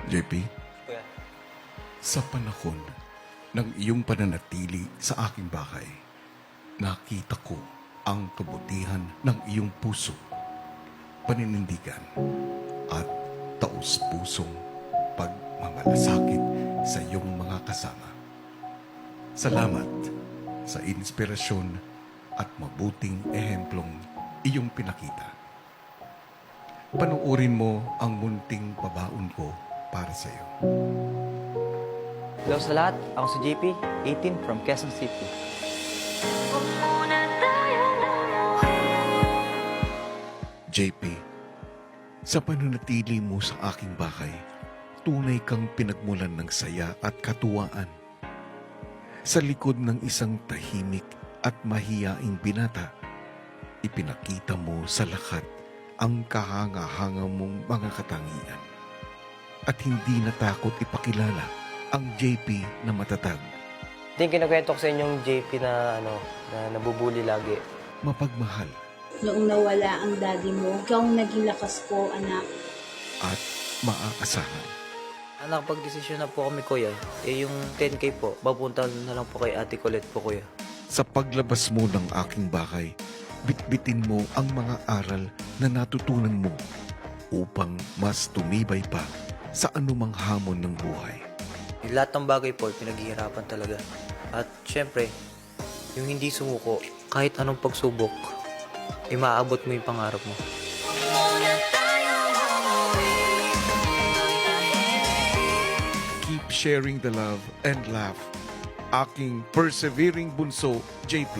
JP, Kuya. sa panahon ng iyong pananatili sa aking bahay, nakita ko ang kabutihan ng iyong puso, paninindigan, at taus-pusong pagmamalasakit sa iyong mga kasama. Salamat sa inspirasyon at mabuting ehemplong iyong pinakita. Panuorin mo ang munting pabaon ko para sa iyo. Hello sa lahat, ako si JP, 18 from Quezon City. JP, sa pananatili mo sa aking bahay, tunay kang pinagmulan ng saya at katuwaan. Sa likod ng isang tahimik at mahiyaing binata, ipinakita mo sa lahat ang kahanga-hanga mong mga katangian. At hindi natakot ipakilala ang JP na matatag, Ito yung kinakwento ko sa inyong JP na, na nabubuli lagi. mapagmahal, Noong nawala ang daddy mo, ikaw ang naging lakas ko, anak. at maaasahan. Nakapag-desisyon na po kami, kuya. Yung 10K po, papunta na lang po kay Ate Colette po, kuya. Sa paglabas mo ng aking bahay, bitbitin mo ang mga aral na natutunan mo upang mas tumibay pa sa anumang hamon ng buhay. Lahat ng bagay po, pinaghihirapan talaga. At syempre, yung hindi sumuko, kahit anong pagsubok, maabot mo yung pangarap mo. Keep sharing the love and laugh. Aking persevering bunso, JP.